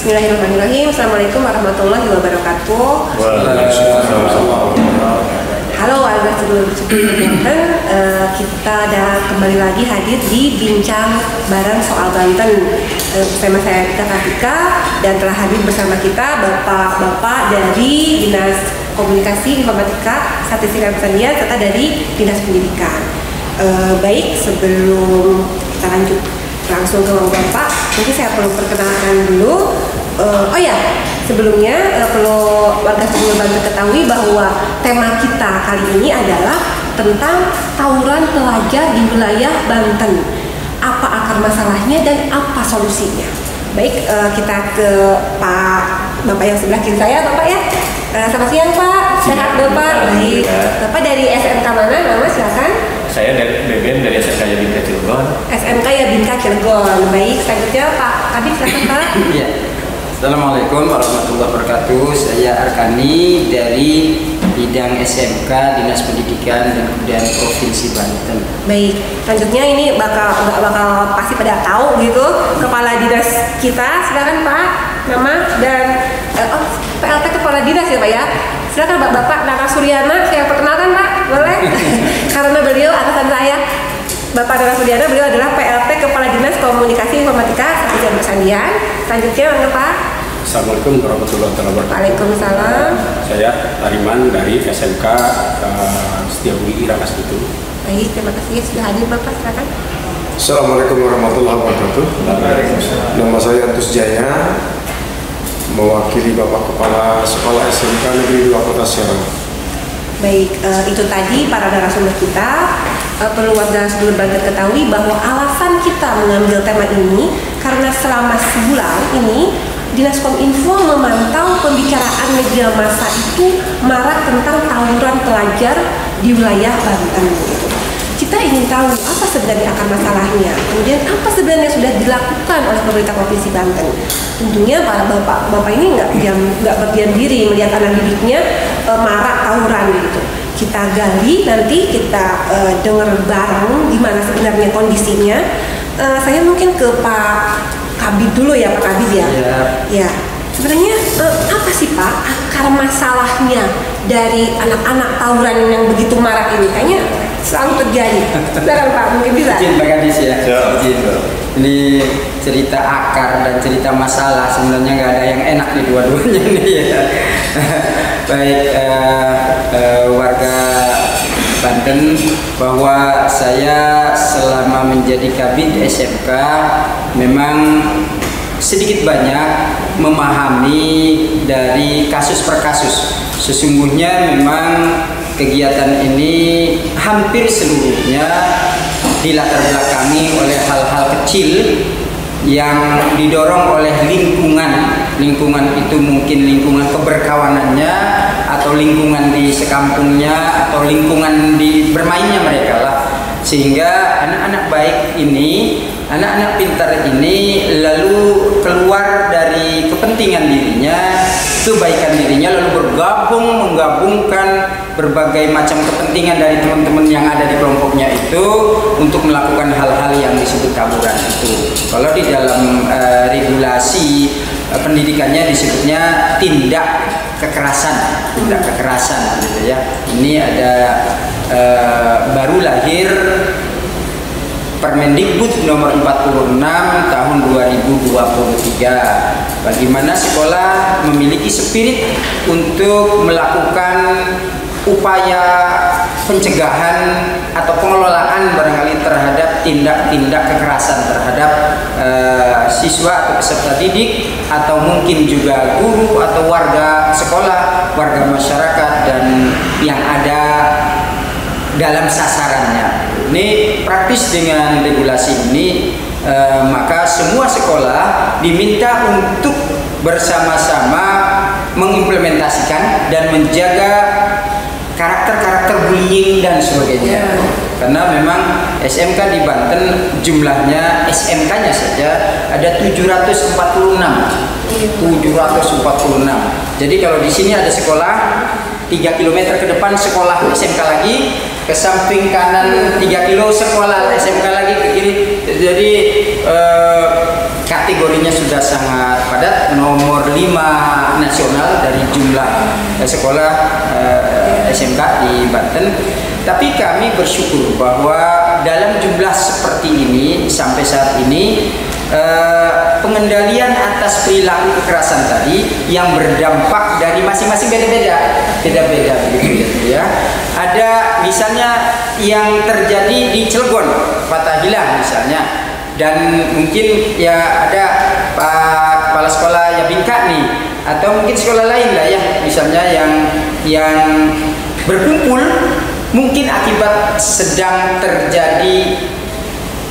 Bismillahirrahmanirrahim. Assalamualaikum warahmatullahi wabarakatuh. Halo warga seluruh Banten, kita kembali lagi hadir di Bincang Bareng Soal Banten. Bersama saya Rita Kartika dan telah hadir bersama kita bapak-bapak dari Dinas Komunikasi Informatika Statistik dan Persediaan serta dari Dinas Pendidikan. Baik, sebelum kita lanjut langsung ke bapak, mungkin saya perlu perkenalkan dulu. Sebelumnya perlu warga seluruh Banten ketahui bahwa tema kita kali ini adalah tentang tawuran pelajar di wilayah Banten. Apa akar masalahnya dan apa solusinya? Baik, kita ke Bapak yang sebelah kiri saya, Bapak ya. Selamat siang Pak, sehat Bapak? Baik, Bapak dari SMK mana? Nama silakan. Saya dari BBM dari SMK Yabinka Cilegon. SMK Yabinka Cilegon. Baik, selanjutnya Pak Kabit silakan Pak. Iya. Assalamualaikum warahmatullahi wabarakatuh. Saya Arkani dari bidang SMK Dinas Pendidikan dan Kebudayaan Provinsi Banten. Baik, selanjutnya ini bakal pasti pada tahu gitu kepala dinas kita. Silakan Pak, nama dan PLT kepala dinas ya Pak ya. Silakan Bapak Nara Suryana, saya perkenalkan Pak, boleh? Karena beliau atasan saya. Bapak Nara Suryana, beliau adalah PLT Kepala Dinas Komunikasi Informatika Statistik dan Persediaan. Selanjutnya mana Pak? Assalamualaikum warahmatullahi wabarakatuh. Waalaikumsalam. Saya Ariman dari SMK Setiabudi Irakas itu. Baik, terima kasih sudah hadir Bapak, silakan. Assalamualaikum warahmatullahi wabarakatuh. Nama saya Antus Jaya, mewakili Bapak Kepala Sekolah SMK Negeri 2 Kota Serang. Baik, itu tadi para narasumber kita. Perlu warga seluruh Banten ketahui bahwa alasan kita mengambil tema ini karena selama sebulan ini Dinas Kominfo memantau pembicaraan media massa itu marak tentang tawuran pelajar di wilayah Banten. Kita ingin tahu apa sebenarnya akar masalahnya, kemudian apa sebenarnya yang sudah dilakukan oleh pemerintah Provinsi Banten. Tentunya para bapak ini nggak berdiam diri melihat anak didiknya marak tawuran gitu. Kita gali, nanti kita dengar bareng gimana sebenarnya kondisinya. Saya mungkin ke Pak Kabid dulu ya, Pak Kabid ya. Ya, sebenarnya apa sih Pak akar masalahnya dari anak-anak tawuran yang begitu marak ini? Kayaknya selalu terjadi. Silakan Pak, mungkin bisa. Izin Pak Kadis ya. Izin. Ini cerita akar dan cerita masalah sebenarnya nggak ada yang enak di dua-duanya nih ya. Baik, warga Banten, bahwa saya selama menjadi Kabid SMK memang sedikit banyak memahami dari kasus per kasus. Sesungguhnya memang kegiatan ini hampir seluruhnya dilatar belakangi oleh hal-hal kecil yang didorong oleh lingkungan itu mungkin lingkungan keberkawanannya atau lingkungan di sekampungnya atau lingkungan di bermainnya mereka lah, sehingga anak-anak baik ini, anak-anak pintar ini lalu keluar dari kepentingan dirinya, kebaikan dirinya, lalu menggabungkan berbagai macam kepentingan dari teman-teman yang ada di kelompoknya itu untuk melakukan hal-hal yang disebut tawuran itu. Kalau di dalam regulasi pendidikannya disebutnya tindak kekerasan gitu ya. Ini ada baru lahir Permendikbud nomor 46 tahun 2023, bagaimana sekolah memiliki spirit untuk melakukan upaya pencegahan atau pengelolaan barangkali terhadap tindak-tindak kekerasan terhadap siswa atau peserta didik atau mungkin juga guru atau warga sekolah, warga masyarakat dan yang ada dalam sasarannya. Ini praktis dengan regulasi ini, maka semua sekolah diminta untuk bersama-sama mengimplementasikan dan menjaga karakter-karakter bullying dan sebagainya. Karena memang SMK di Banten jumlahnya SMK-nya saja ada 746. Jadi kalau di sini ada sekolah 3 km ke depan sekolah SMK lagi, ke samping kanan 3 kilo sekolah SMK lagi ke kiri. Jadi kategorinya sudah sangat padat, nomor 5 nasional dari jumlah sekolah SMK di Banten. Tapi kami bersyukur bahwa dalam jumlah seperti ini sampai saat ini pengendalian atas perilaku kekerasan tadi yang berdampak dari masing-masing beda-beda begitu ya. Ada misalnya yang terjadi di Cilegon, Fatahillah misalnya, dan mungkin ya ada Pak Kepala Sekolah Yabinka nih, atau mungkin sekolah lain lah ya, misalnya yang berkumpul mungkin akibat sedang terjadi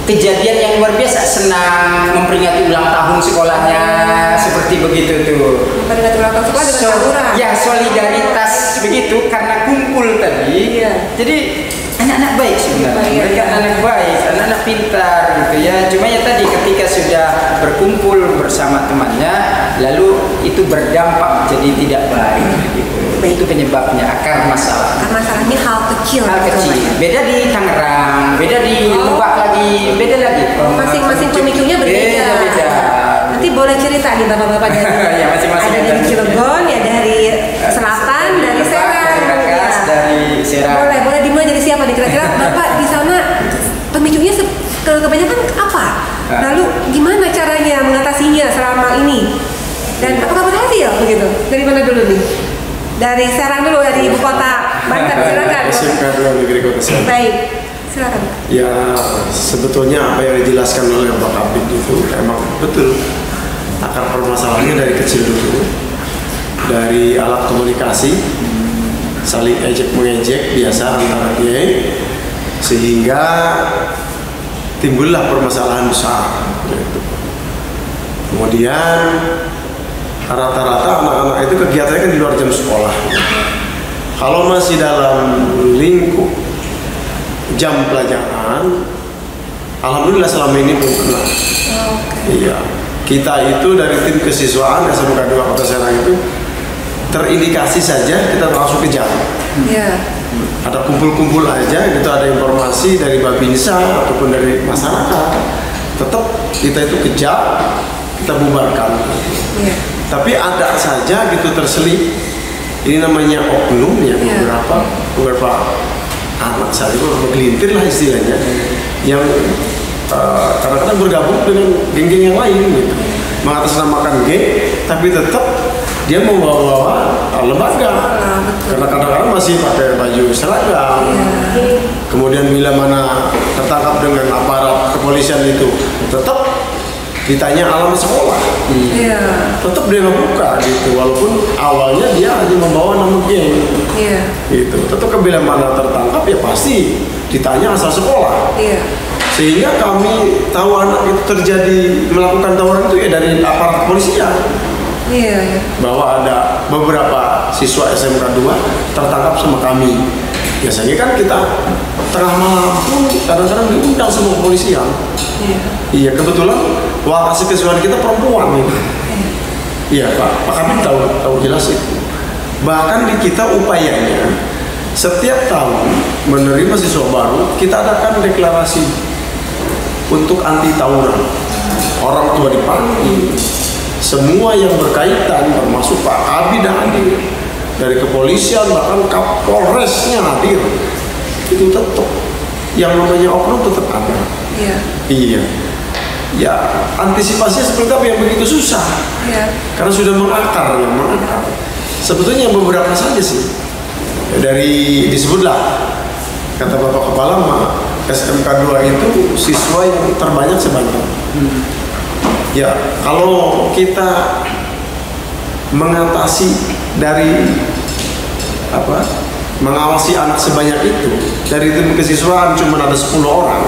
kejadian yang luar biasa, senang memperingati ulang tahun sekolahnya, seperti begitu tuh. Memperingati ulang tahun sekolah dengan tawuran. Ya, solidaritas begitu karena kumpul tadi. Iya. Jadi anak-anak baik sebenarnya, mereka anak baik, anak-anak pintar gitu ya. Cuma ya tadi ketika sudah berkumpul bersama temannya, lalu itu berdampak jadi tidak baik gitu. Itu penyebabnya, akar masalah. Akar masalahnya hal kecil. Hal kecil. Beda di Tangerang, beda di Lebak lagi, beda lagi. Masing-masing pemicunya berbeda. Beda. Nanti boleh cerita nih bapak-bapak dari ya, masing-masing ada dari Cilegon, ya dari selatan, dari Serang, dari Serang. Boleh dimulai dari siapa nih kira-kira bapak di sana pemicunya kebanyakan apa? Lalu gimana caranya mengatasinya selama ini? Dan apakah berhasil begitu? Dari mana dulu nih? Dari Serang dulu, dari ibu kota Banten, silakan. SMK 2 Negeri Kota Serang. Baik, silakan. Ya, sebetulnya apa yang dijelaskan oleh Pak Kabid itu emang betul. Akar permasalahannya dari kecil dulu, dari alat komunikasi, saling ejek mengejek biasa antara dia, sehingga timbullah permasalahan besar. Kemudian rata-rata anak-anak itu kegiatannya kan di luar jam sekolah. Kalau masih dalam lingkup jam pelajaran, alhamdulillah selama ini belum kena. Iya, kita itu dari tim kesiswaan SMK 2 Kota Serang itu terindikasi saja kita langsung kejar. Iya. Ada kumpul-kumpul aja, gitu ada informasi dari Babinsa ataupun dari masyarakat, tetap kita itu kejar, kita bubarkan. Iya. Tapi ada saja gitu terselip, ini namanya oknum ya, beberapa anak saya itu bergelintir lah istilahnya, yang kadang-kadang bergabung dengan geng-geng yang lain gitu, mengatasnamakan geng, tapi tetap dia membawa lembaga, karena kadang-kadang masih pakai baju seragam. Kemudian bila mana tertangkap dengan aparat kepolisian itu, tetap ditanya alamat sekolah, tetap dia buka gitu, walaupun awalnya dia hanya membawa nama geng, gitu. Tetap bila mana tertangkap ya pasti ditanya asal sekolah. Sehingga kami tahu anak itu terjadi melakukan tawuran itu ya dari aparat kepolisian. Bahwa ada beberapa siswa SMK 2 tertangkap sama kami. Biasanya kan kita tengah malam pun kadang-kadang diundang sama kepolisian. Iya, kebetulan wakasih kesehatan kita perempuan nih. Iya Pak kami tahu jelas itu. Bahkan di kita upayanya setiap tahun menerima siswa baru, kita adakan deklarasi untuk anti tawuran. Orang tua dipanggil, semua yang berkaitan termasuk Pak Kabid hadir, dari kepolisian bahkan Kapolresnya hadir. Itu tetap yang namanya oknum tetap ada. Iya. Ya antisipasinya seperti apa yang begitu susah. Karena sudah mengakar. Sebetulnya beberapa saja sih. Dari disebutlah kata Bapak Kepala SMK 2 itu siswa yang terbanyak sebanyak. Ya kalau kita mengatasi dari mengawasi anak sebanyak itu dari tim kesiswaan cuma ada 10 orang,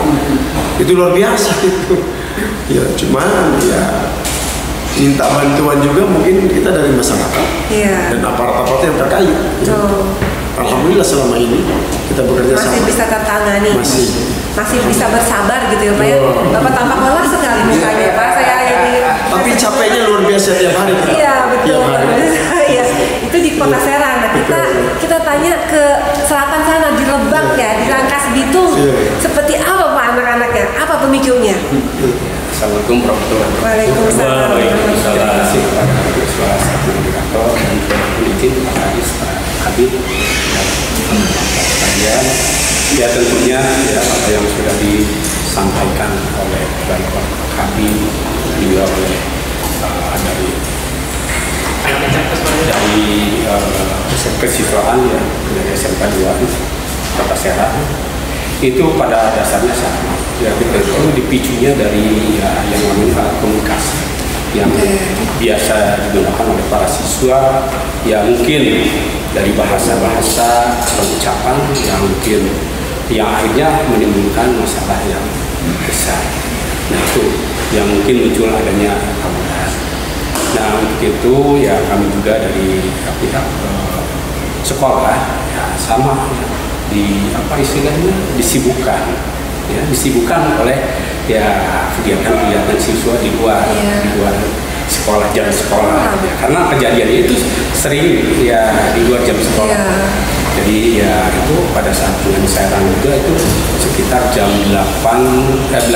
itu luar biasa itu. Ya cuman ya minta bantuan juga mungkin kita dari masyarakat dan aparat-aparat yang terkait. Alhamdulillah selama ini kita bekerja sama. Masih bisa tertangani. Masih bisa bersabar gitu ya Pak ya. Bapak tampak lelah sekali mukanya Pak. Saya ini. Tapi capeknya luar biasa tiap hari. Iya betul. Iya. Itu di Kota Serang. Nah, kita tanya ke selatan sana di Lebak ya, di Rangkas Bitung. Seperti apa Pak anak-anaknya? Apa pemicunya? Assalamualaikum warahmatullahi wabarakatuh. Waalaikumsalam. Terima kasih kepada salah satu moderator dan izin Pak Hadis, Pak Habib dan kalian. Ya tentunya ya apa yang sudah disampaikan oleh baik Pak Habib juga oleh dari kesiswaan ya dari SMK 2 Kota Serang itu pada dasarnya sama. Ya itu dipicunya dari ya, yang namanya komunikasi yang biasa digunakan oleh para siswa, ya mungkin dari bahasa-bahasa atau ucapan yang mungkin yang akhirnya menimbulkan masalah yang besar. Nah itu yang mungkin muncul adanya tawuran. Nah untuk itu ya kami juga dari pihak sekolah ya sama ya, di apa istilahnya disibukkan oleh ya kegiatan-kegiatan siswa di luar sekolah, jam sekolah ya. Karena kejadiannya itu sering ya di luar jam sekolah jadi ya itu pada saat bulan Serang juga itu sekitar jam 18.25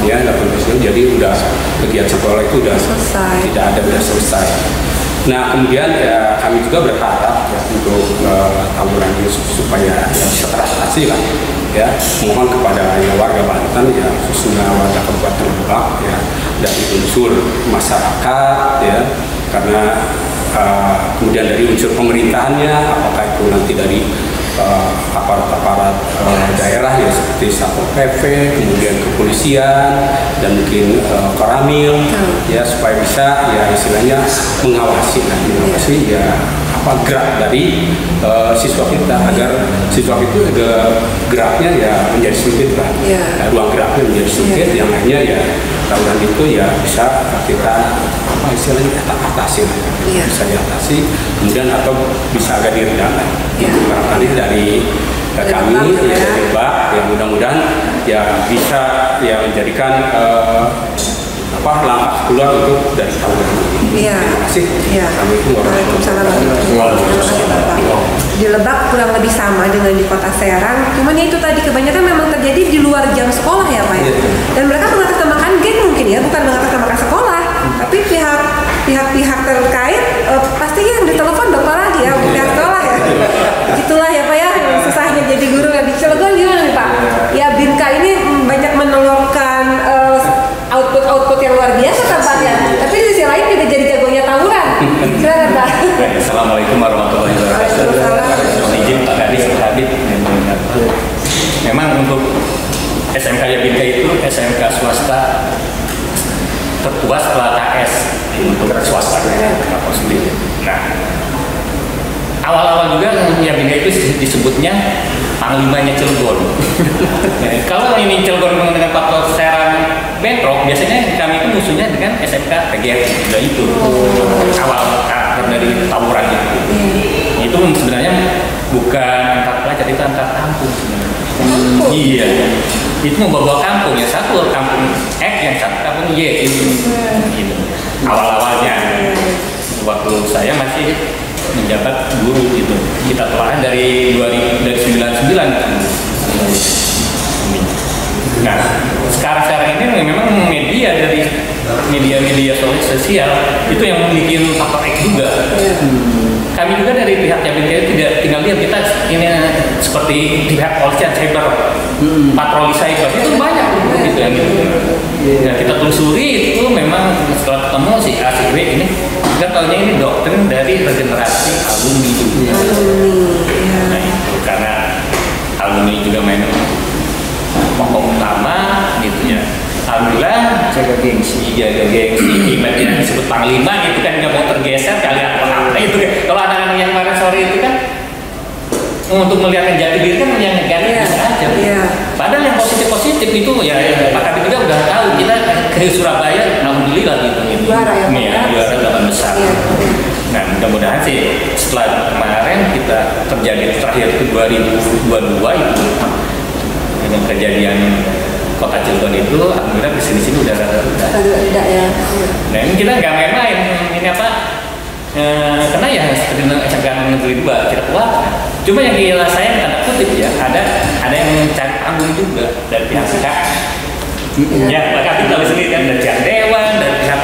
ya 18.25 jadi udah kegiatan sekolah itu udah selesai. Udah selesai. Nah kemudian ya kami juga berharap ya untuk tawuran ini supaya ya, bisa teratasi lah ya, mohon kepada ya, warga Banten ya khususnya warga Kabupaten Lebak ya dari unsur masyarakat ya karena kemudian dari unsur pemerintahannya apakah itu nanti dari aparat-aparat daerah ya seperti Satpol PP, kemudian kepolisian dan mungkin Koramil ya supaya bisa ya istilahnya mengawasi ya apa gerak dari siswa kita agar siswa itu geraknya ya menjadi sempit lah, ruang geraknya menjadi sempit yang akhirnya ya tawuran itu ya bisa kita apa istilahnya atasi bisa diatasi kemudian atau bisa agak diredam barangkali dari kami ya coba ya mudah-mudahan ya bisa ya menjadikan apa langkah keluar untuk dari tawuran ini. Terima kasih. Assalamualaikum warahmatullahi wabarakatuh. Di Lebak kurang lebih sama dengan di Kota Serang, cuman ya itu tadi kebanyakan memang terjadi di luar jam sekolah ya Pak ya. Dan mereka mengatasnamakan geng mungkin ya, bukan mengatasnamakan sekolah, tapi pihak-pihak terkait pasti yang ditelepon bapak lagi ya, pihak sekolah ya. Itulah ya Pak ya, susahnya jadi guru di Cilegon gimana nih Pak? Ya BIMKA ini banyak menelurkan output yang luar biasa tampaknya, tapi di sisi lain juga jadi jagonya tawuran. Silakan Pak. Assalamualaikum warahmatullahi wabarakatuh. Izin Pak Hadis, Pak Habib. Memang untuk SMK BIMKA itu SMK swasta tertua setelah KS untuk swasta kapal sendiri. Nah, awal-awal juga ya BIMKA itu disebutnya Panglimanya Cilegon. Kalau ini Cilegon dengan faktor Serang bentrok, biasanya kami itu musuhnya dengan SMK PGRI. Sudah itu awal karakter dari tawuran itu. Itu sebenarnya bukan antar pelajar, itu antar kampung sebenarnya. Iya, itu mau bawa kampung ya, satu kampung X yang satu kampung Y itu. Awal-awalnya waktu saya masih menjabat guru gitu, kita telah dari 99. Nah sekarang ini memang media dari media sosial itu yang bikin faktor X juga. Kami juga dari pihak BIMKA tidak tinggal lihat kita ini seperti pihak polisian cyber, patroli cyber itu banyak gitu ya. Nah kita telusuri itu memang setelah ketemu si A si B ini kita tahunya ini doktrin dari regenerasi alumni juga. Nah itu karena alumni juga main pokok utama gitu ya. Alhamdulillah jaga gengsi ibaratnya disebut panglima itu kan nggak mau tergeser kalian apa itu kan. Kalau anak-anak yang kemarin sore itu kan untuk melihat jati diri kan yang negatif aja. Padahal yang positif itu ya Pak Kabit juga udah tahu kita ke Surabaya alhamdulillah gitu. Juara 8 besar. Nah mudah-mudahan sih setelah kemarin kita terjadi terakhir itu 2022 itu dengan kejadian Kota Cilegon itu, alhamdulillah di sini udah ya. Nah ini kita nggak main-main ini apa? Karena ya seperti SMK Negeri 2 kita kuat. Cuma yang dirasain tanda kutip ya ada yang mencari panggung juga dari pihak Ya, kami tahu sendiri kan dari pihak dewan, dari pihak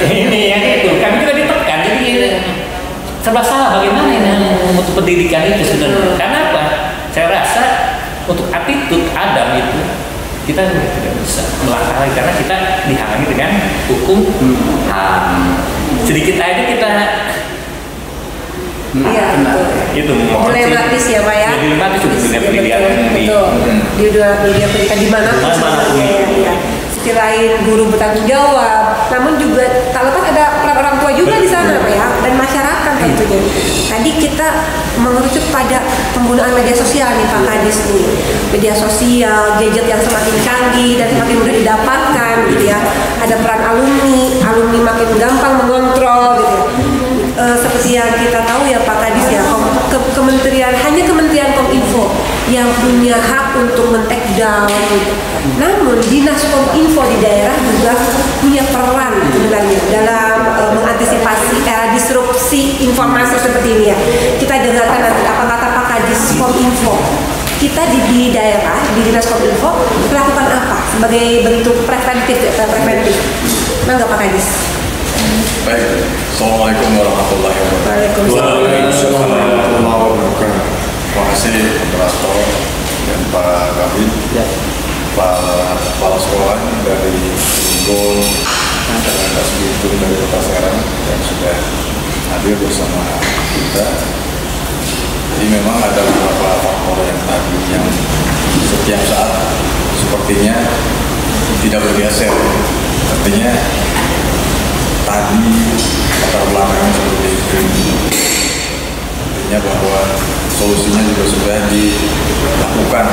ini yang itu. Kami juga ditekan, jadi serba salah bagaimana ini untuk pendidikan itu sebenarnya. Karena apa? Saya rasa untuk attitude Adam itu kita tidak bisa melangkah lagi karena kita dihalangi dengan hukum HAM. Sedikit aja kita Iya, itu dilematis ya Pak ya. Dilematis dengan pilihan di dunia pendidikan di mana pun ya. Sisi lain guru bertanggung jawab, namun juga kalau kan ada peran orang tua juga di sana Pak ya, dan masyarakat tentunya. Tadi kita mengerucut pada penggunaan media sosial nih Pak Kadis nih, media sosial, gadget yang semakin canggih dan semakin mudah didapatkan gitu ya. Ada peran alumni makin gampang mengontrol gitu ya. Seperti yang kita tahu ya Pak Kadis ya, hanya Kementerian Kominfo yang punya hak untuk men-take down gitu. Namun Dinas Kominfo di daerah juga punya peran sebenarnya dalam mengantisipasi era disrupsi informasi seperti ini ya. Kita dengarkan nanti apa kata Pak Kadis Kominfo. Kita di daerah, di Dinas Kominfo melakukan apa sebagai bentuk preventif. Mangga Pak Kadis. Baik, Assalamualaikum warahmatullahi wabarakatuh. Waalaikumsalam warahmatullahi wabarakatuh. Terima kasih Operator dan Pak Kabin, Pak Kepala Sekolah dari Unggul dan Pak Segitu dari Kota Serang yang sudah hadir bersama kita. Jadi memang ada beberapa faktor yang tadi yang setiap saat sepertinya tidak bergeser. Artinya tadi latar belakang seperti itu, artinya bahwa solusinya juga sudah dilakukan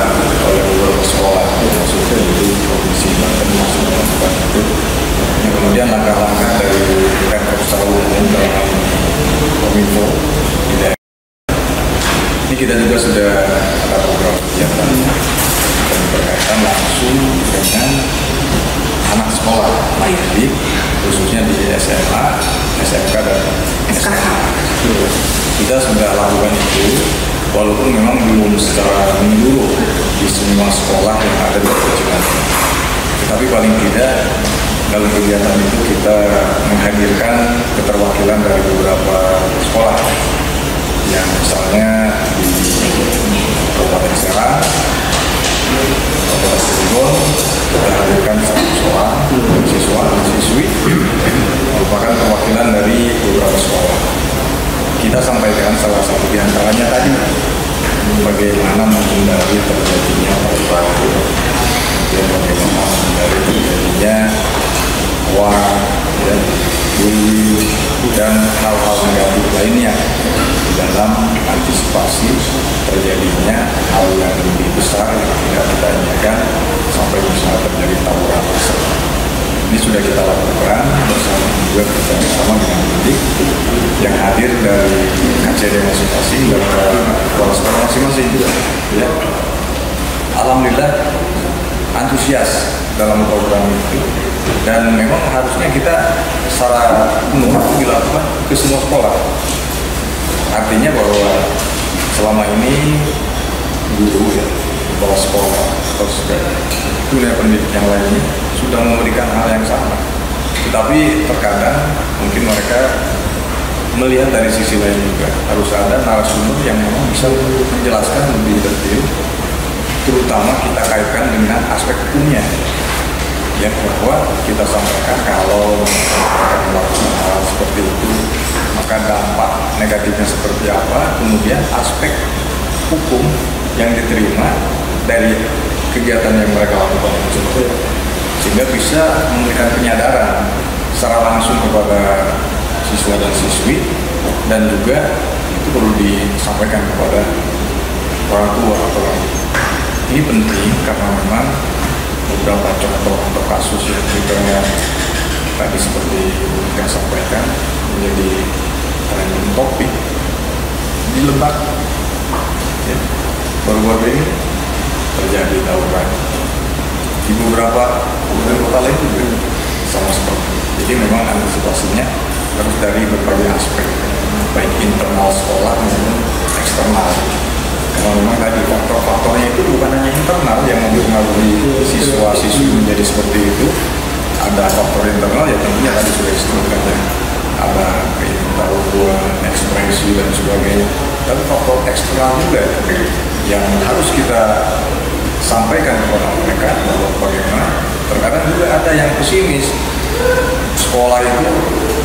oleh beberapa sekolah, maksudnya itu provinsi Banten masih melakukan itu. Ya, kemudian langkah-langkah dari Pemkab secara umum dalam Kominfo di daerah ini kita juga sudah ada beberapa kegiatan yang berkaitan langsung dengan anak sekolah, jadi khususnya di SMA, SMK dan SMA. Kita sudah lakukan itu, walaupun memang belum secara menyeluruh di semua sekolah yang ada di Cirebon. Tetapi paling tidak dalam kegiatan itu kita menghadirkan keterwakilan dari beberapa sekolah, yang misalnya di Kabupaten Serang, Kabupaten Cirebon, kita hadirkan 100 orang siswi merupakan perwakilan dari beberapa sekolah. Kita sampaikan salah satu di antaranya tadi bagaimana menghindari terjadinya perbuatan, kemudian bagaimana menghindari terjadinya uang, bullying dan hal-hal negatif lainnya dalam antisipasi terjadinya hal yang lebih besar yang tidak kita inginkan sampai bisa terjadi tawuran besar. Ini sudah kita lakukan bersama juga bersama dengan pendidik yang hadir dari KCD masing-masing dan kepala sekolah masing-masing. Ya. Alhamdulillah antusias dalam program itu, dan memang harusnya kita secara umum dilakukan ke semua sekolah. Artinya bahwa selama ini guru ya, kepala sekolah, terus dunia pendidik yang lainnya sudah memberikan hal yang sama. Tetapi terkadang mungkin mereka melihat dari sisi lain juga. Harus ada narasumber yang memang bisa menjelaskan lebih detail, terutama kita kaitkan dengan aspek hukumnya. Ya, bahwa kita sampaikan kalau akan melakukan hal seperti itu, maka dampak negatifnya seperti apa, kemudian aspek hukum yang diterima dari kegiatan yang mereka lakukan tersebut, sehingga bisa memberikan penyadaran secara langsung kepada siswa dan siswi, dan juga itu perlu disampaikan kepada orang tua atau orang tua. Ini penting karena memang beberapa contoh atau kasus yang juga tadi seperti yang sampaikan menjadi trending topik di Lebak, ya, baru-baru ini terjadi tawuran di beberapa kota lain juga sama seperti itu. Jadi memang antisipasinya harus dari berbagai aspek, baik internal sekolah maupun eksternal. Karena memang tadi faktor-faktornya itu bukan hanya internal yang mempengaruhi siswa-siswi menjadi seperti itu. Ada faktor internal ya tentunya tadi sudah disebutkan ya. Ada keinginan, ekspresi dan sebagainya. Tapi faktor eksternal juga yang harus kita sampaikan kepada mereka bahwa bagaimana. Terkadang juga ada yang pesimis. Sekolah itu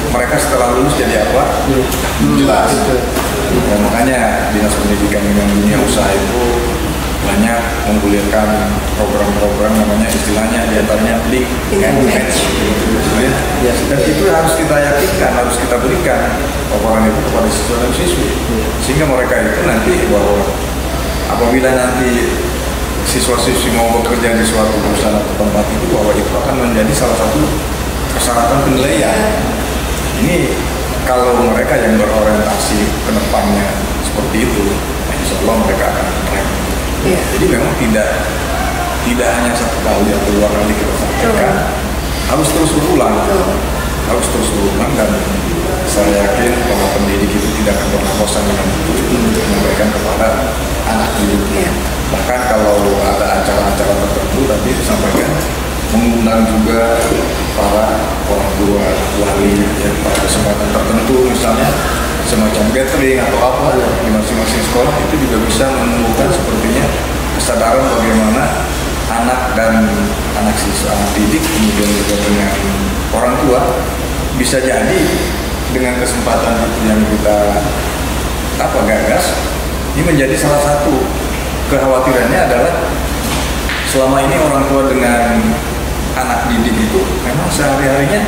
mereka setelah lulus jadi apa? Jelas. Ya, makanya Dinas Pendidikan dengan dunia usaha itu banyak menggulirkan program-program namanya istilahnya diantaranya link and match. Dan itu harus kita yakinkan, harus kita berikan paparan itu kepada siswa dan siswi, sehingga mereka itu nanti bahwa apabila nanti siswa-siswi mau bekerja di suatu perusahaan atau tempat itu, bahwa itu akan menjadi salah satu persyaratan penilaian. Ini kalau mereka yang berorientasi ke depannya seperti itu, insya Allah mereka akan keren. Jadi memang tidak hanya satu kali atau dua kali kita sampaikan, harus terus berulang, dan saya yakin bahwa pendidik itu tidak akan pernah bosan dengan itu untuk memberikan kepada anak didiknya. Bahkan kalau ada acara-acara tertentu tadi disampaikan, mengundang juga para orang tua, wali, ya, pada kesempatan tertentu misalnya semacam gathering atau apa di masing-masing sekolah, itu juga bisa menumbuhkan sepertinya kesadaran bagaimana anak dan anak siswa, anak didik, kemudian juga dengan orang tua bisa jadi dengan kesempatan itu yang kita gagas, ini menjadi salah satu kekhawatirannya adalah selama ini orang tua dengan anak didik itu memang sehari-harinya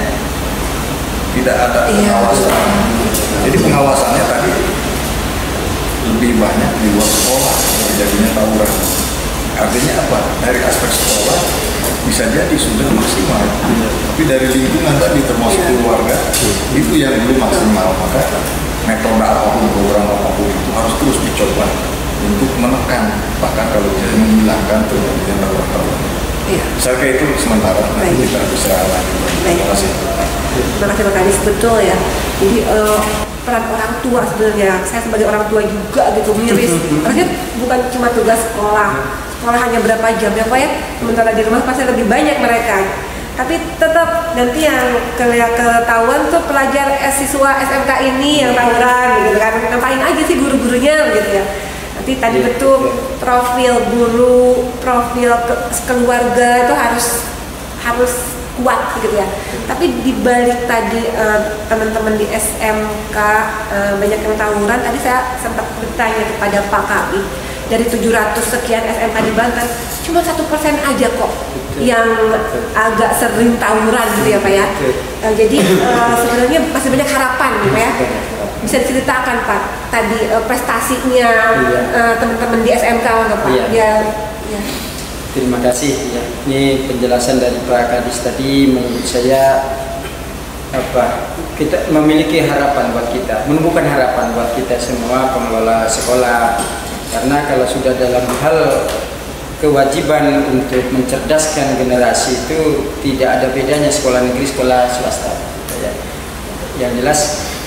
tidak ada pengawasan. Jadi pengawasannya tadi lebih banyak di luar sekolah, jadinya tawuran. Artinya apa? Dari aspek sekolah bisa jadi sudah maksimal, tapi dari lingkungan tadi termasuk keluarga itu yang belum maksimal. Maka metode apapun, program apapun itu harus terus dicoba untuk menekan, bahkan kalau bisa menghilangkan terjadinya tawuran. Saya kira itu sementara, nanti kita bisa lanjut. Terima kasih. Terima kasih Pak Kadis, betul ya. Jadi peran orang tua sebenarnya, saya sebagai orang tua juga gitu miris. Karena bukan cuma tugas sekolah hanya berapa jam ya Pak ya, sementara di rumah pasti lebih banyak mereka. Tapi tetap nanti yang ketahuan tuh pelajar siswa SMK ini yang tawuran gitu kan, ngapain aja sih guru-gurunya gitu ya. Nanti tadi betul profil guru, profil keluarga itu harus kuat gitu ya. Tapi dibalik tadi teman-teman di SMK banyak yang tawuran, tadi saya sempat bertanya kepada Pak Kabid, dari 700 sekian SMK di Banten cuma 1% aja kok yang agak sering tawuran gitu ya Pak ya. Jadi sebenarnya masih banyak harapan gitu ya. Bisa diceritakan Pak tadi prestasinya teman-teman di SMK Pak? Terima kasih ya. Ini penjelasan dari Pak Kadis tadi menurut saya kita memiliki harapan buat kita, menumbuhkan harapan buat kita semua pengelola sekolah. Karena kalau sudah dalam hal kewajiban untuk mencerdaskan generasi itu tidak ada bedanya sekolah negeri, sekolah swasta. Ya. Yang jelas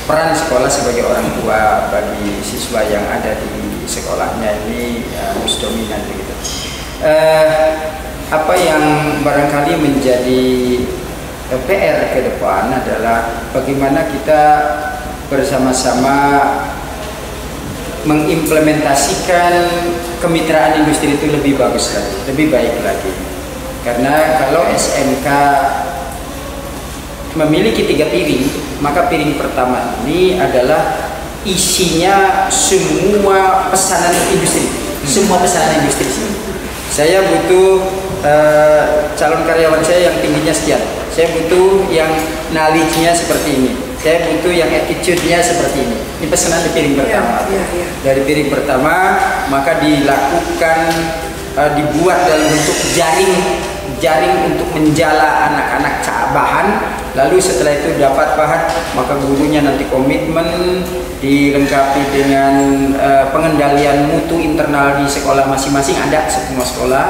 peran sekolah sebagai orang tua bagi siswa yang ada di sekolahnya ini harus dominan begitu. Apa yang barangkali menjadi PR ke depan adalah bagaimana kita bersama-sama mengimplementasikan kemitraan industri itu lebih bagus lagi, lebih baik lagi. Karena kalau SMK memiliki 3 piring, maka piring pertama ini adalah isinya semua pesanan industri, semua pesanan industri. Saya butuh calon karyawan saya yang tingginya sekian, saya butuh yang knowledge-nya seperti ini, saya butuh yang attitude-nya seperti ini. Ini pesanan di piring pertama. Dari piring pertama maka dilakukan dibuat dalam bentuk jaring untuk menjala anak-anak bahan. Lalu setelah itu dapat bahan, maka gurunya nanti komitmen dilengkapi dengan pengendalian mutu internal di sekolah masing-masing, ada semua sekolah.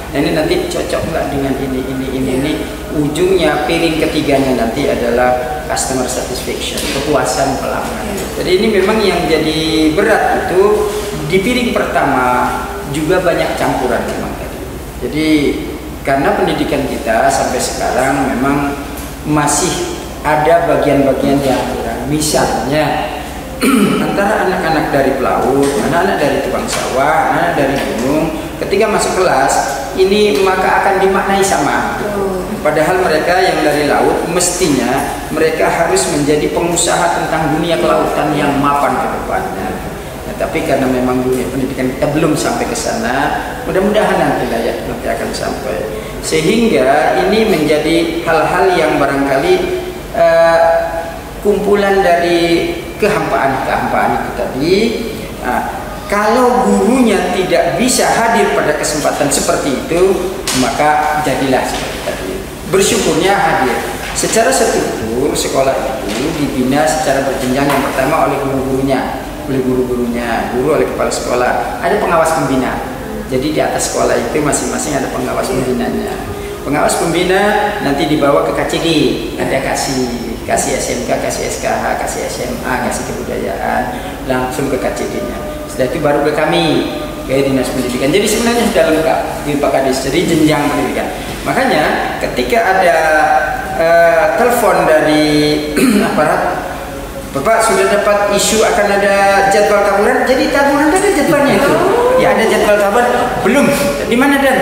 Nah, ini nanti cocok nggak dengan ini. Ujungnya piring ketiganya nanti adalah customer satisfaction, kepuasan pelanggan. Jadi ini memang yang jadi berat itu di piring pertama juga banyak campuran memang tadi. Jadi karena pendidikan kita sampai sekarang memang masih ada bagian-bagian yang kurang. Misalnya antara anak-anak dari pelaut, anak-anak dari tukang sawah, anak dari gunung, ketika masuk kelas ini maka akan dimaknai sama. Padahal mereka yang dari laut mestinya mereka harus menjadi pengusaha tentang dunia kelautan yang mapan ke depannya. Nah, tapi karena memang dunia pendidikan kita belum sampai ke sana, mudah-mudahan nanti akan sampai. Sehingga ini menjadi hal-hal yang barangkali kumpulan dari kehampaan itu tadi. Kalau gurunya tidak bisa hadir pada kesempatan seperti itu, maka jadilah seperti tadi. Bersyukurnya hadir. Secara struktur sekolah itu dibina secara berjenjang. Yang pertama oleh guru-gurunya, guru oleh kepala sekolah, ada pengawas pembina. Jadi di atas sekolah itu masing-masing ada pengawas pembinanya. Pengawas pembina nanti dibawa ke KCD, ada kasih SMK, kasih SKH, kasih SMA, kasih kebudayaan, langsung ke KCD-nya. Setelah itu baru ke kami, ke Dinas Pendidikan. Jadi sebenarnya sudah lengkap di Pak Kadis, jadi jenjang pendidikan. Makanya ketika ada telepon dari aparat, Bapak sudah dapat isu akan ada jadwal taburan, jadi taburan ada jadwalnya itu. Ya ada jadwal taburan, belum. Di mana dan?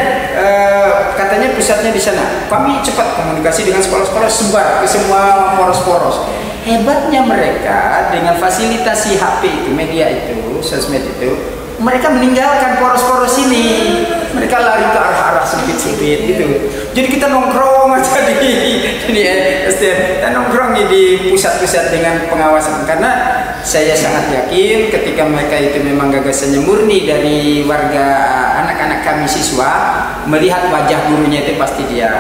Katanya pusatnya di sana. Kami cepat komunikasi dengan sekolah-sekolah, sebar ke semua poros-poros. Hebatnya mereka dengan fasilitasi HP itu, media itu, sosmed itu, mereka meninggalkan poros-poros ini. Mereka lari ke arah-arah sempit-sempit gitu. Jadi kita nongkrong aja di SDM, kita nongkrong di pusat-pusat dengan pengawasan. Karena saya sangat yakin ketika mereka itu memang gagasannya murni dari warga anak-anak kami siswa, melihat wajah gurunya itu pasti dia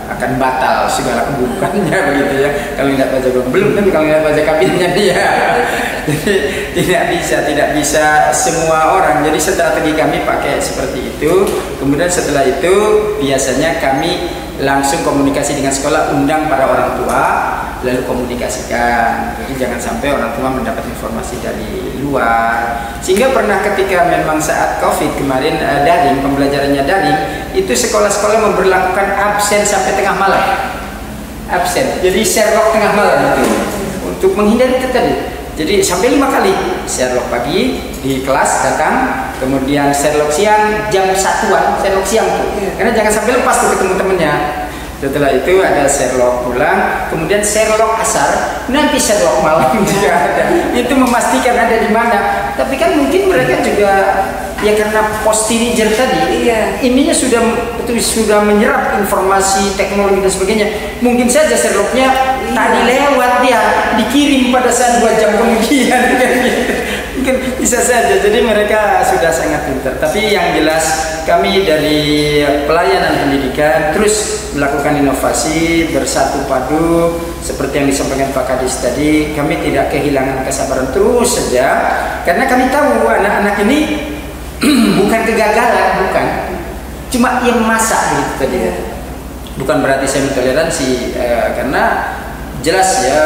akan batal segala keburukannya begitu ya. Kalau tidak baca guru belum, tapi kalau tidak baca kabinnya dia. Jadi tidak bisa semua orang. Jadi strategi kami pakai seperti itu. Kemudian setelah itu biasanya kami langsung komunikasi dengan sekolah, undang para orang tua, lalu komunikasikan. Jadi jangan sampai orang tua mendapat informasi dari luar. Sehingga pernah ketika memang saat COVID kemarin daring, pembelajarannya daring, itu sekolah-sekolah memberlakukan absen sampai tengah malam. Absen. Jadi Sherlock tengah malam itu untuk menghindari itu tadi. Jadi sampai 5 kali Sherlock pagi di kelas datang, kemudian Sherlock siang jam 1-an, Sherlock siang tuh, karena jangan sampai lepas tuh ketemu temennya. Setelah itu ada Sherlock pulang, kemudian Sherlock asar, nanti Sherlock malam juga ada. Itu memastikan ada di mana. Tapi kan mungkin mereka juga ya karena post teenager tadi, ininya sudah menyerap informasi teknologi dan sebagainya. Mungkin saja Sherlocknya tadi lewat dia dikirim pada saat 2 jam kemudian kan gitu. Mungkin bisa saja. Jadi mereka sudah sangat pintar. Tapi yang jelas kami dari pelayanan pendidikan terus melakukan inovasi, bersatu padu seperti yang disampaikan Pak Kadis tadi. Kami tidak kehilangan kesabaran, terus saja karena kami tahu anak-anak ini bukan kegagalan, bukan cuma yang masak gitu tadi. Bukan berarti saya intoleransi, karena jelas ya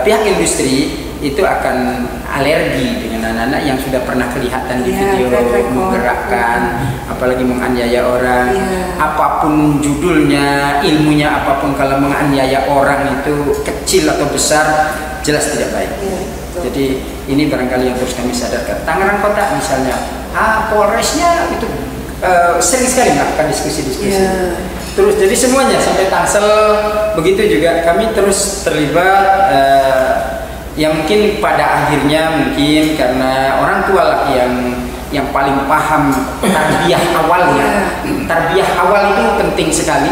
pihak industri itu akan alergi dengan anak-anak yang sudah pernah kelihatan di video menggerakkan, apalagi menganiaya orang. Apapun judulnya, ilmunya apapun, kalau menganiaya orang itu kecil atau besar jelas tidak baik. Jadi ini barangkali yang harus kami sadarkan. Tangerang Kota misalnya, Polresnya itu sering sekali melakukan diskusi-diskusi. Terus jadi semuanya sampai Tangsel begitu juga kami terus terlibat. Yang mungkin pada akhirnya mungkin karena orang tua lah yang paling paham tarbiyah awalnya. Tarbiyah awal itu penting sekali.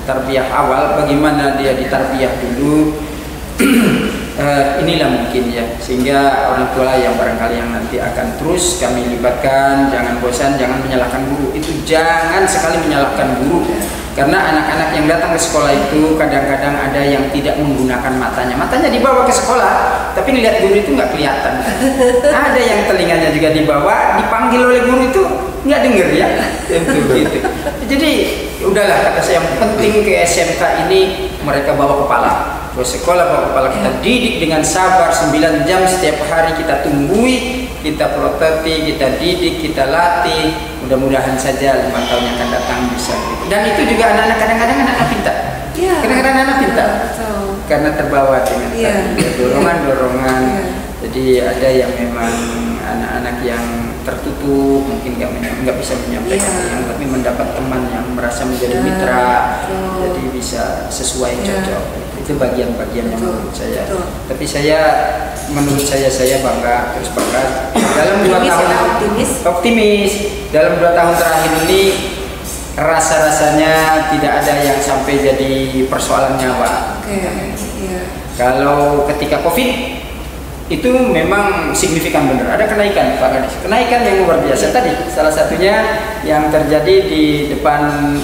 Tarbiyah awal, bagaimana dia ditarbiyah dulu. Inilah mungkin ya, sehingga orang tua yang barangkali yang nanti akan terus kami libatkan. Jangan bosan, jangan menyalahkan guru. Itu jangan sekali menyalahkan guru. Karena anak-anak yang datang ke sekolah itu kadang-kadang ada yang tidak menggunakan matanya. Matanya dibawa ke sekolah, tapi ngeliat guru itu nggak kelihatan. Ada yang telinganya juga dibawa, dipanggil oleh guru itu nggak denger ya. Gitu. Jadi udahlah, kata saya, yang penting ke SMK ini mereka bawa kepala. Ke sekolah bawa kepala, kita didik dengan sabar 9 jam setiap hari, kita tunggui kita plototi, kita didik, kita latih. Mudah-mudahan saja 5 tahun yang akan datang bisa. Dan itu juga anak-anak kadang-kadang anak pintar. Kadang-kadang anak pintar. Karena terbawa dengan dorongan-dorongan. Jadi ada yang memang anak-anak yang tertutup, mungkin nggak bisa menyampaikan, tapi mendapat teman yang merasa menjadi mitra, jadi bisa sesuai cocok. Itu bagian-bagian yang menurut saya. Tapi menurut saya bangga, terus bangga. Dalam 2 tahun optimis. Dalam 2 tahun terakhir ini rasa-rasanya tidak ada yang sampai jadi persoalan nyawa. Kalau ketika COVID itu memang signifikan benar. Ada kenaikan Pak Kadis, kenaikan yang luar biasa tadi. Salah satunya yang terjadi di depan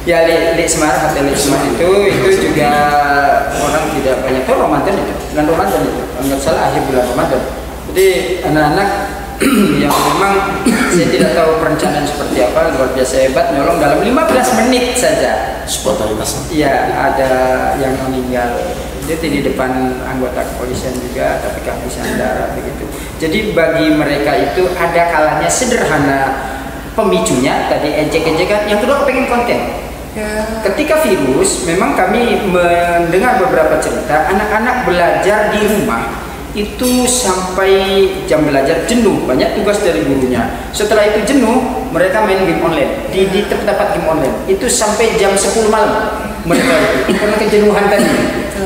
Lek Semar, Hotel Lek Semar itu juga orang tidak banyak tahu Ramadan itu, bulan Ramadan itu, nggak salah akhir bulan Ramadan. Jadi anak-anak yang memang saya tidak tahu perencanaan seperti apa, luar biasa hebat, nyolong dalam 15 menit saja. Spontanitas. Iya, ada yang meninggal. Jadi di depan anggota kepolisian juga, tapi kehabisan darah begitu. Jadi bagi mereka itu ada kalanya sederhana pemicunya, tadi ejek-ejekan, yang kedua kepengen konten. Ketika virus, memang kami mendengar beberapa cerita, anak-anak belajar di rumah itu sampai jam belajar jenuh, banyak tugas dari gurunya. Setelah itu jenuh, mereka main game online, di dapat game online itu sampai jam 10 malam mereka itu karena kejenuhan tadi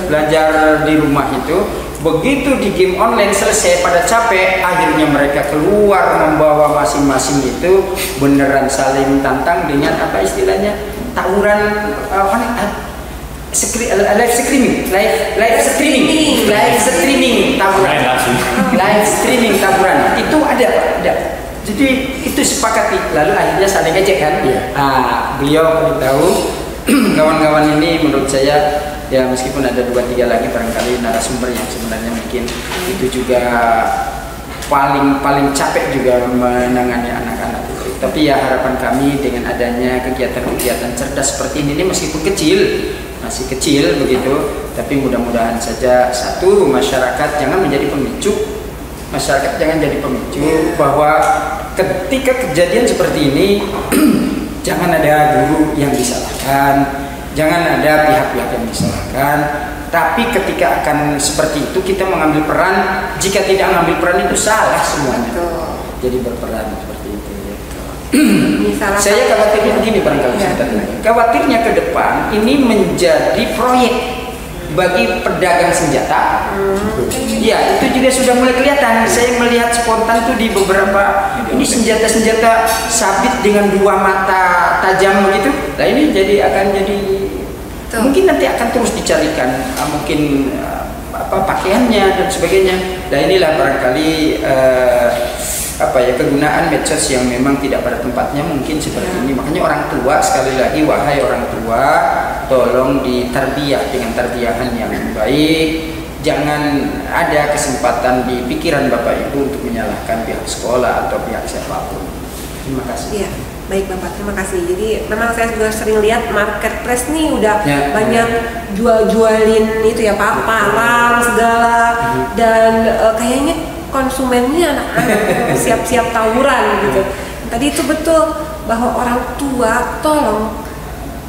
belajar di rumah itu. Begitu di game online selesai pada capek, akhirnya mereka keluar membawa masing-masing itu beneran saling tantang dengan apa istilahnya, tawuran live streaming taburan itu ada. Jadi itu sepakati, lalu akhirnya saling ejek kan. Beliau beritahu kawan-kawan ini, menurut saya ya meskipun ada 2-3 lagi barangkali narasumber yang sebenarnya mungkin itu juga paling capek juga menangani anak-anak itu. Tapi ya harapan kami dengan adanya kegiatan-kegiatan cerdas seperti ini meskipun masih kecil begitu, tapi mudah-mudahan saja satu, masyarakat jangan menjadi pemicu. Masyarakat jangan jadi pemicu bahwa ketika kejadian seperti ini jangan ada guru yang disalahkan, jangan ada pihak-pihak yang disalahkan. Tapi ketika akan seperti itu kita mengambil peran, jika tidak mengambil peran itu salah semuanya. Jadi berperan seperti itu. Saya khawatirnya begini barangkali khawatirnya ke depan ini menjadi proyek bagi pedagang senjata. Ya, itu juga sudah mulai kelihatan. Saya melihat spontan tuh di beberapa ini senjata-senjata sabit dengan 2 mata tajam begitu. Nah ini akan jadi mungkin nanti akan terus dicarikan mungkin pakaiannya dan sebagainya. Nah inilah barangkali kegunaan medsos yang memang tidak pada tempatnya mungkin seperti ini. Makanya orang tua, sekali lagi wahai orang tua, tolong ditarbiyah dengan tarbiyahan yang baik. Jangan ada kesempatan di pikiran Bapak Ibu untuk menyalahkan pihak sekolah atau pihak siapapun. Terima kasih. Iya, baik Bapak, terima kasih. Jadi memang saya juga sering lihat marketplace nih udah banyak jualin itu ya Pak, parang segala, dan kayaknya konsumennya anak-anak siap-siap tawuran gitu. Tadi itu betul bahwa orang tua tolong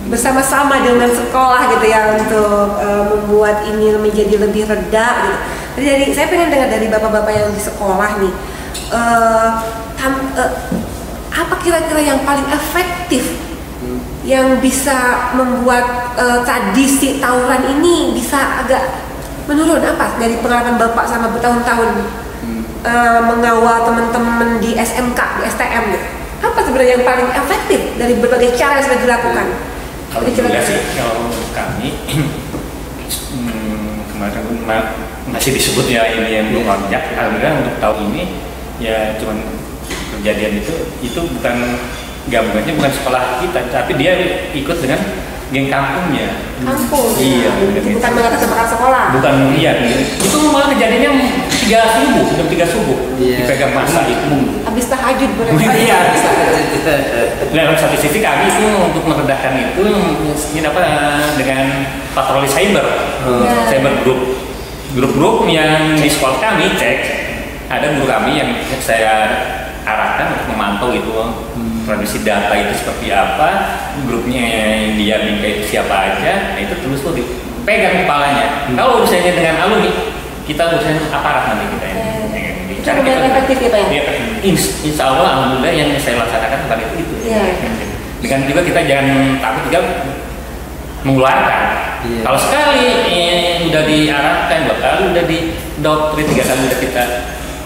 bersama-sama dengan sekolah gitu ya untuk membuat ini menjadi lebih reda gitu. Jadi saya pengen dengar dari bapak-bapak yang di sekolah nih, apa kira-kira yang paling efektif yang bisa membuat tradisi tawuran ini bisa agak menurun? Apa dari pengalaman bapak sama bertahun-tahun mengawal teman-teman di SMK, di STM gitu? Apa sebenarnya yang paling efektif dari berbagai cara yang sudah dilakukan? Kalau kami kemarin masih disebut ya ini yang belum banyak. Alhamdulillah untuk tahun ini ya cuman kejadian itu bukan gabungannya bukan sekolah kita, tapi dia ikut dengan geng kampungnya. Kampung? Iya. Bukan mengatasnamakan sekolah? Bukan, iya. Itu malah kejadiannya jam 3 subuh dipegang masa itu. Habis tahajud berarti? Iya, habis tahajud. Dalam satu sisi kami itu untuk meredahkan itu dengan patroli cyber. Cyber grup yang di sekolah kami cek ada guru kami yang saya arahkan untuk memantau itu kondisi data itu seperti apa, grupnya yang dia minta itu siapa aja, nah itu terus tuh dipegang kepalanya. Kalau urusannya dengan alumni, kita urusan aparat nanti kita ini. Itu lumayan efektif ya Pak ya? Insya Allah alhamdulillah yang saya laksanakan pada itu. Dengan juga kita jangan takut juga mengeluarkan. Kalau sekali udah diarahkan, 2 kali udah didoktrin, 3 kali udah kita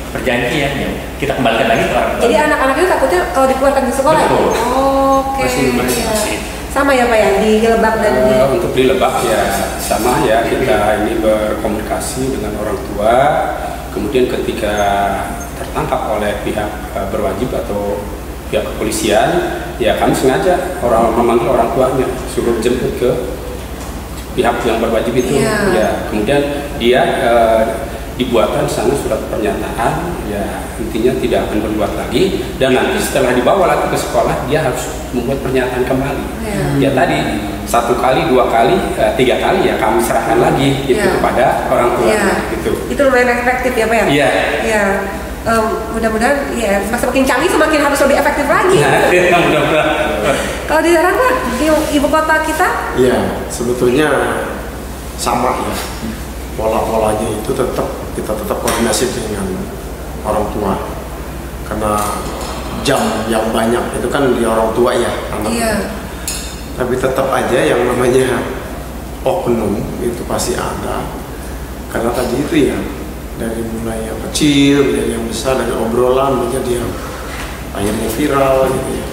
perjanjian, ya kita kembalikan lagi ke orang tua. Jadi anak-anak itu takutnya kalau dikeluarkan di sekolah? Oke. Sama ya Pak ya, di Lebak dan di... Untuk di Lebak ya sama ya, kita ini berkomunikasi dengan orang tua, kemudian ketika tertangkap oleh pihak berwajib atau pihak kepolisian, ya kami sengaja memanggil orang tuanya, suruh jemput ke pihak yang berwajib itu. Ya kemudian dia dibuatkan di sana surat pernyataan, ya intinya tidak akan berbuat lagi, dan nanti setelah dibawa lagi ke sekolah dia harus membuat pernyataan kembali. Ya tadi 1 kali, 2 kali, 3 kali ya kami serahkan lagi itu kepada orang tua. Itu lumayan efektif ya Pak ya? Iya. Mudah-mudahan ya semakin canggih semakin harus lebih efektif lagi. Mudah-mudahan. Kalau di daerah Pak, di ibu kota kita? Iya, sebetulnya sama ya. Pola-polanya itu kita tetap koordinasi dengan orang tua, karena jam yang banyak itu kan di orang tua ya anak. Tapi tetap aja yang namanya oknum itu pasti ada, karena tadi itu ya dari mulai yang kecil dari yang besar, dari obrolan menjadi yang akhirnya viral gitu ya.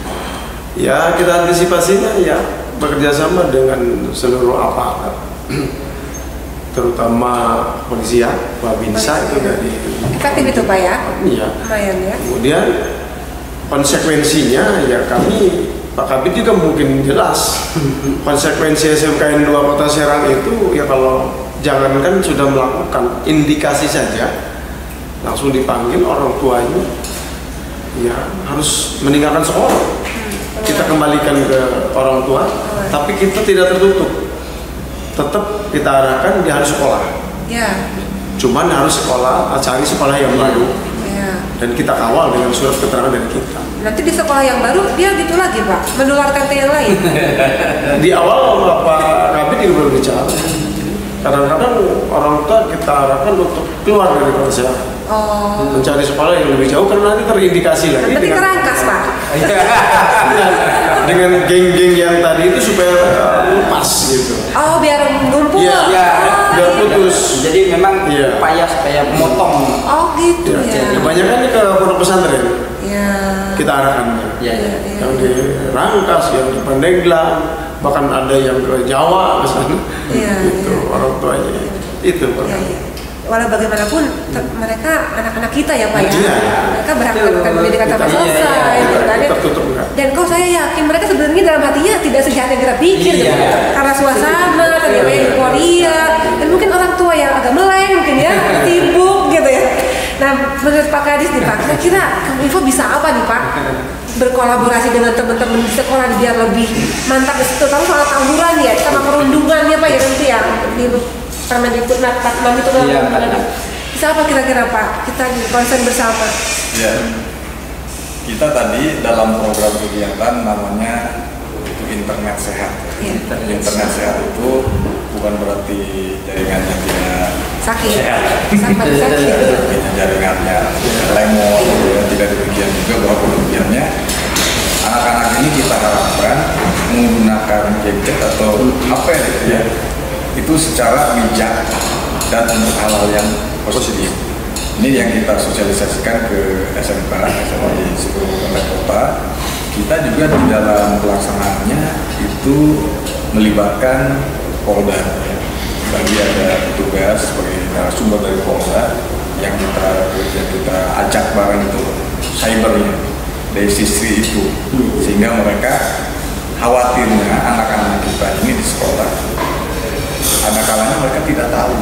Ya kita antisipasinya ya bekerja sama dengan seluruh aparat terutama polisian, Babinsa itu dari efektif itu Pak ya? Iya. Lumayan ya. Kemudian konsekuensinya ya kami Pak Kabid juga mungkin jelas konsekuensi SMKN 2 Kota Serang itu ya kalau jangankan sudah melakukan indikasi saja langsung dipanggil orang tuanya ya harus meninggalkan sekolah. Kita kembalikan ke orang tua, tapi kita tidak tertutup. Tetap kita arahkan dia harus sekolah. Cuman harus cari sekolah yang baru. Dan kita kawal dengan surat keterangan dari kita. Nanti di sekolah yang baru dia gitu lagi Pak, menularkan ke yang lain. Di awal Pak Kabid juga belum bicara. Kadang-kadang orang tua kita arahkan untuk keluar dari kota, mencari sekolah yang lebih jauh karena nanti terindikasi lagi. Nanti kerangkas Pak. Dengan geng-geng yang tadi itu supaya lepas gitu. Biar ngumpul. Biar putus. Jadi memang upaya supaya memotong. Gitu ya. Kebanyakan ke pondok pesantren. Kita arahkannya. Yang di Rangkas, yang di Pandeglang, bahkan ada yang ke Jawa ke sana. Itu orang tuanya. Itu Walau bagaimanapun mereka anak-anak kita ya Pak ya. Mereka berhak mendapatkan pendidikan sampai selesai gitu kan. Dan kok saya yakin mereka sebenarnya dalam hatinya tidak sejahat yang kita pikir gitu. Karena suasana, karena euforia, dan mungkin orang tua yang agak meleng mungkin ya, sibuk gitu ya. Nah, menurut Pak Kadis nih Pak, kira-kira Kominfo bisa apa nih Pak? Berkolaborasi dengan teman-teman di sekolah biar lebih mantap, terutama soal tawuran ya, sama perundungannya Pak ya nanti ya di Permendikbud itu bisa apa kira-kira Pak? Kita konsen bersama. Kita tadi dalam program kegiatan namanya itu internet sehat. Internet sehat itu bukan berarti jaringannya tidak sakit. Jaringannya lemot, tidak demikian juga bahwa kemudiannya anak-anak ini kita harapkan menggunakan gadget atau HP ya, itu secara bijak dan untuk hal-hal yang positif. Ini yang kita sosialisasikan ke SMK di seluruh kota. Kita juga di dalam pelaksanaannya itu melibatkan Polda. Bagi ada petugas sebagai sumber dari Polda yang kita ajak bareng itu cybernya dari sisi itu, sehingga mereka khawatirnya anak-anak kita ini di sekolah ada kalanya mereka tidak tahu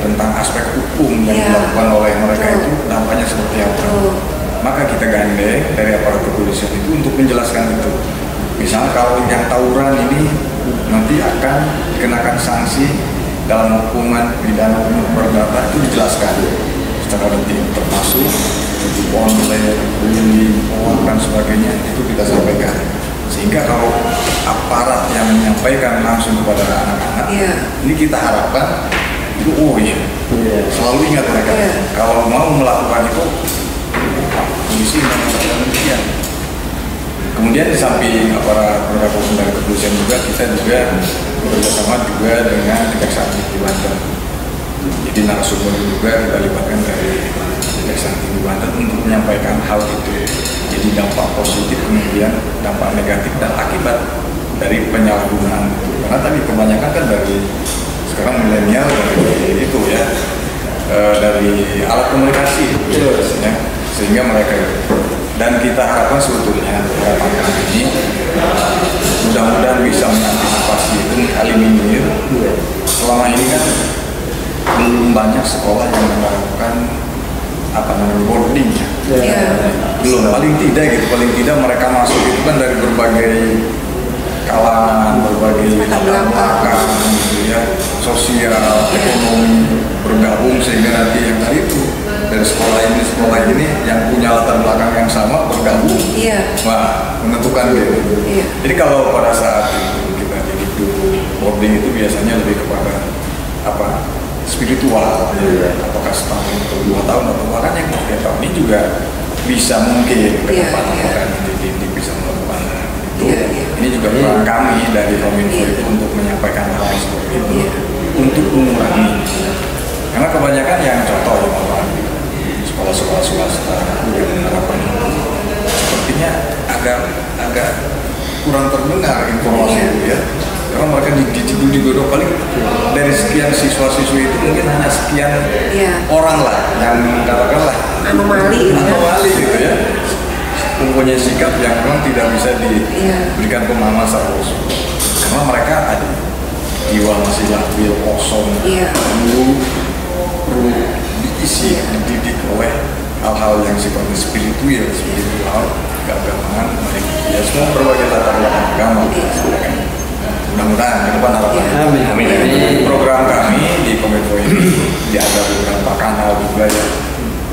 tentang aspek hukum yang dilakukan oleh mereka itu dampaknya seperti apa. Maka kita gandeng dari aparat kepolisian itu untuk menjelaskan itu. Misalnya kalau yang tawuran ini nanti akan dikenakan sanksi dalam hukuman pidana umum perdata, itu dijelaskan secara rutin, termasuk online, bullying, dan sebagainya itu kita sampaikan. Sehingga kalau aparat yang menyampaikan langsung kepada anak-anak, ini kita harapkan itu selalu ingat mereka. Kalau mau melakukan itu, polisi melakukan demikian. Kemudian di samping aparat beberapa dari kepolisian juga, kita juga bekerjasama juga dengan Kejaksaan Tinggi Banten. Jadi narasumber juga kita libatkan dari Kejaksaan Tinggi Banten untuk menyampaikan hal itu. Jadi dampak positif, kemudian dampak negatif dan akibat dari penyalahgunaan. Karena tadi kebanyakan kan dari sekarang milenial dari itu ya, dari alat komunikasi sehingga mereka dan kita harapkan sebetulnya harapan kami ini mudah-mudahan bisa mengantisipasi itu, eliminir. Selama ini kan belum banyak sekolah yang menerapkan boarding belum, paling tidak mereka masuk itu kan dari berbagai kalangan, berbagai latar belakang gitu ya, sosial, ekonomi bergabung sehingga nanti yang tadi itu dari sekolah ini yang punya latar belakang yang sama bergabung, menentukan gitu. Jadi kalau pada saat itu kita jadi boarding itu biasanya lebih kepada spiritual, apakah setahun atau 2 tahun atau bahkan yang 3 tahun ini juga bisa mungkin ke depan nanti bisa melakukan itu. Ini juga peran kami dari Kominfo itu untuk menyampaikan hal seperti itu untuk mengurangi. Karena kebanyakan yang contoh sekolah-sekolah swasta yang menerapkan itu sepertinya agak kurang terdengar informasi itu ya. Karena mereka digodok paling dari sekian siswa-siswi itu mungkin hanya sekian orang lah yang katakanlah anomali gitu ya, mempunyai sikap yang memang tidak bisa diberikan pemahaman secara khusus. Karena mereka ada jiwa masih labil, kosong, perlu diisi, dididik oleh hal-hal yang sifatnya spiritual, keagamaan, ya semua berbagai latar belakang agama. Mudah-mudahan ke depan harapannya. Amin. Program kami di Kominfo ini ada beberapa kanal juga ya.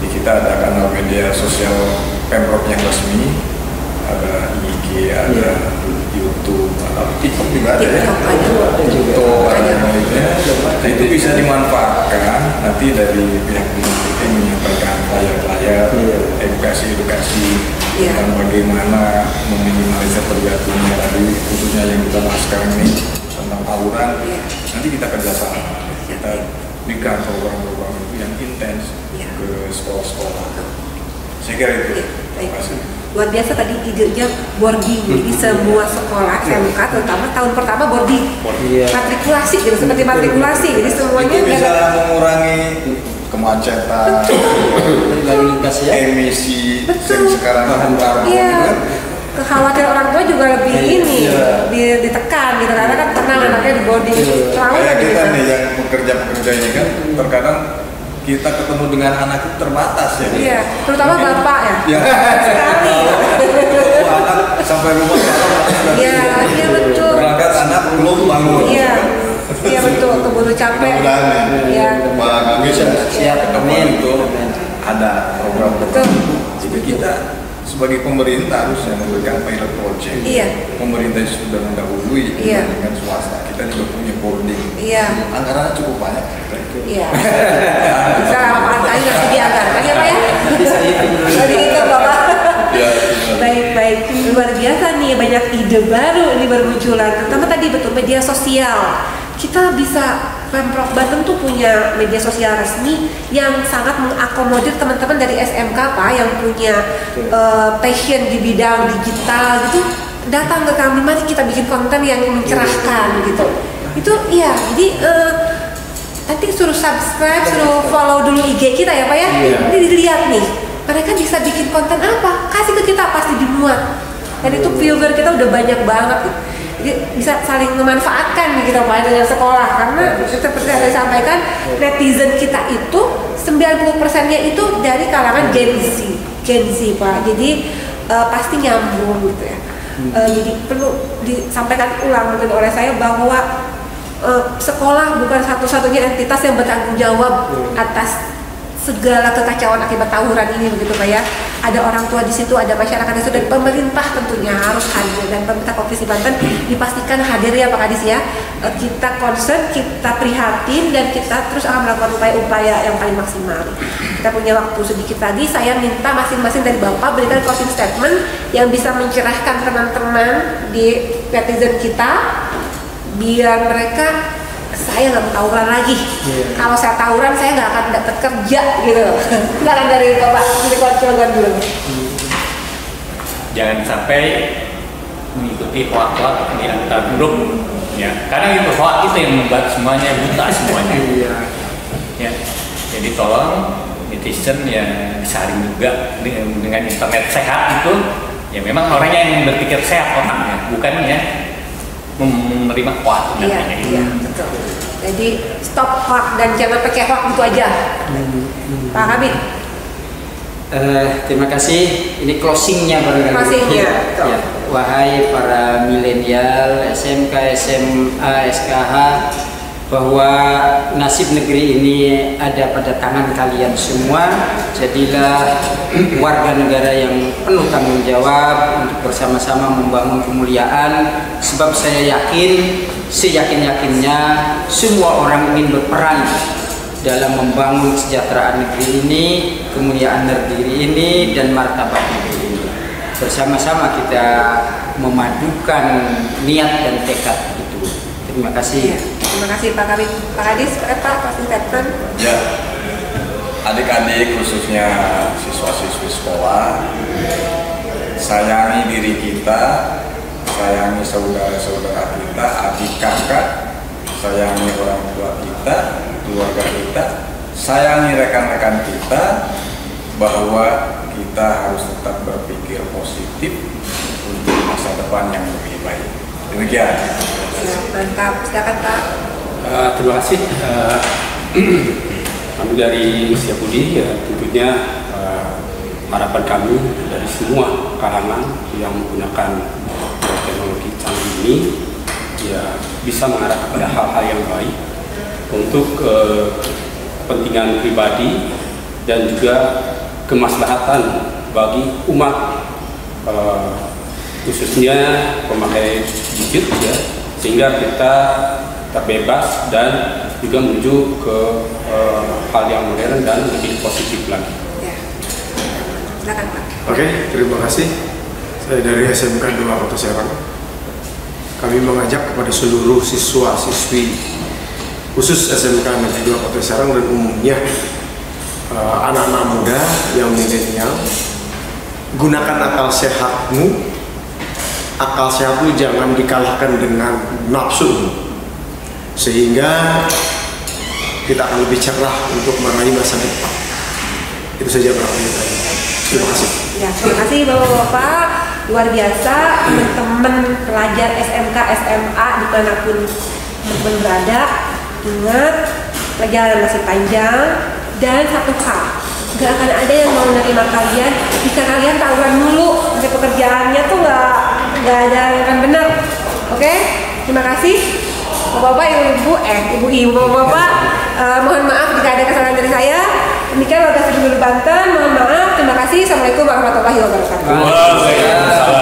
Di kita ada kanal media sosial Pemprov yang resmi, ada IG, ada YouTube, ada TikTok juga ada ya. TikTok ada nah, itu bisa dimanfaatkan nanti dari pihak BNPT menyampaikan layar-layar edukasi tentang bagaimana meminimalisir terjatuhnya tadi khususnya yang kita bahas sekarang ini tentang tawuran. Nanti kita kerjasama, kita berikan program-program itu yang intens ke sekolah-sekolah. Saya kira itu. Terima kasih. Luar biasa tadi idenya boarding di semua sekolah SMK, terutama tahun pertama boarding, matrikulasi gitu, seperti matrikulasi, jadi semuanya itu bisa mengurangi kemacetan, lalu lintas emisi yang sekarang karbon kan. Kekhawatiran orang tua juga lebih ditekan gitu, karena kan tenang anaknya di boarding. Kayak kita nih yang pekerja ini kan terkadang kita ketemu dengan anak itu terbatas ya. Iya, terutama bapak ya. Iya. Sekali. Anak sampai rumah Iya betul. Berangkat anak belum bangun. Iya betul, keburu capek. Mudah-mudahan Pak kami siap ketemu itu ada program. Betul. Jadi kita sebagai pemerintah harus memberikan pilot project. Pemerintah sudah mendahului dengan swasta. Kita juga punya boarding. Anggarannya cukup banyak. Bisa manfaatkan harus dianggarkan ya Pak ya. Jadi itu Bapak. Baik, luar biasa nih, banyak ide baru ini bermunculan. Terutama tadi betul media sosial. Kita bisa, Pemprov Banten tuh punya media sosial resmi yang sangat mengakomodir teman-teman dari SMK Pak yang punya passion di bidang digital gitu, datang ke kami, mari kita bikin konten yang mencerahkan gitu. Itu jadi nanti suruh subscribe, suruh follow dulu IG kita ya Pak ya. Nanti dilihat nih, mereka bisa bikin konten apa, kasih ke kita pasti dimuat. Dan itu viewer kita udah banyak banget gitu. Jadi bisa saling memanfaatkan gitu Pak dengan sekolah, karena seperti yang saya sampaikan, netizen kita itu 90%-nya itu dari kalangan Gen Z Pak. Jadi pasti nyambung gitu ya. Jadi perlu disampaikan ulang mungkin oleh saya bahwa sekolah bukan satu-satunya entitas yang bertanggung jawab atas segala kekacauan akibat tawuran ini begitu Pak ya. Ada orang tua di situ, ada masyarakat di situ, dan pemerintah tentunya harus hadir, dan pemerintah Provinsi Banten dipastikan hadir ya Pak Kadis ya. Kita concern, kita prihatin, dan kita terus akan melakukan upaya-upaya yang paling maksimal. Kita punya waktu sedikit lagi, saya minta masing-masing dari Bapak berikan closing statement yang bisa mencerahkan teman-teman di netizen kita, biar mereka, saya nggak mau tawuran lagi. Kalau saya tawuran, saya nggak akan dapat kerja gitu. Silakan dari Bapak, silakan dulu. Jangan sampai mengikuti hoak-hoak yang kita grup, ya. Karena itu hoak itu yang membuat semuanya buta semuanya. Ya. Jadi tolong netizen yang saring juga dengan internet sehat itu, ya memang orangnya yang berpikir sehat otaknya, bukan ya menerima hoak nantinya. Iya, betul. Jadi stop hoak dan jangan pakai hoak itu aja. Pak Kabit. Terima kasih. Ini closingnya barangkali. Closingnya. Ya. Wahai para milenial, SMK, SMA, SKH, bahwa nasib negeri ini ada pada tangan kalian semua. Jadilah warga negara yang penuh tanggung jawab untuk bersama-sama membangun kemuliaan. Sebab saya yakin, seyakin-yakinnya semua orang ingin berperan dalam membangun kesejahteraan negeri ini, kemuliaan negeri ini, dan martabat negeri ini. Bersama-sama kita memadukan niat dan tekad itu. Terima kasih. Terima kasih Pak Kabit. Pak Kadis, Pak Kapten. Ya, adik-adik khususnya siswa-siswi sekolah, sayangi diri kita, sayangi saudara-saudara kita, adik kakak, sayangi orang tua kita, keluarga kita, sayangi rekan-rekan kita, bahwa kita harus tetap berpikir positif untuk masa depan yang lebih baik. Demikian. Mantap, silakan Pak. Terima kasih. Kami dari Setiabudi ya tentunya harapan kami dari semua kalangan yang menggunakan teknologi canggih ini ya bisa mengarah kepada hal-hal yang baik untuk kepentingan pribadi dan juga kemaslahatan bagi umat, khususnya pemakai gadget ya, sehingga kita terbebas dan juga menuju ke hal yang modern dan lebih positif lagi. Ya. Silakan Pak. Oke, terima kasih. Saya dari SMK 2 Kota Serang. Kami mengajak kepada seluruh siswa-siswi khusus SMK Negeri 2 Kota Serang dan umumnya anak-anak muda yang milenial, gunakan akal sehatmu. Akal sehatmu jangan dikalahkan dengan nafsu, sehingga kita akan lebih cerah untuk meraih masa depan. Itu saja barangkali. Terima kasih. Ya, terima kasih Bapak-Bapak. Luar biasa, teman-teman pelajar SMK, SMA dimanapun teman berada. Ingat, perjalanan masih panjang. Dan satu hal, gak akan ada yang mau menerima kalian jika kalian tawuran mulu. Nanti pekerjaannya tuh gak ada yang akan benar. Oke? Terima kasih. Bapak-bapak, ibu-ibu, bapak-bapak, mohon maaf jika ada kesalahan dari saya. Demikian Warga Sedulur Banten, mohon maaf. Terima kasih. Assalamualaikum warahmatullahi wabarakatuh. Waalaikumsalam.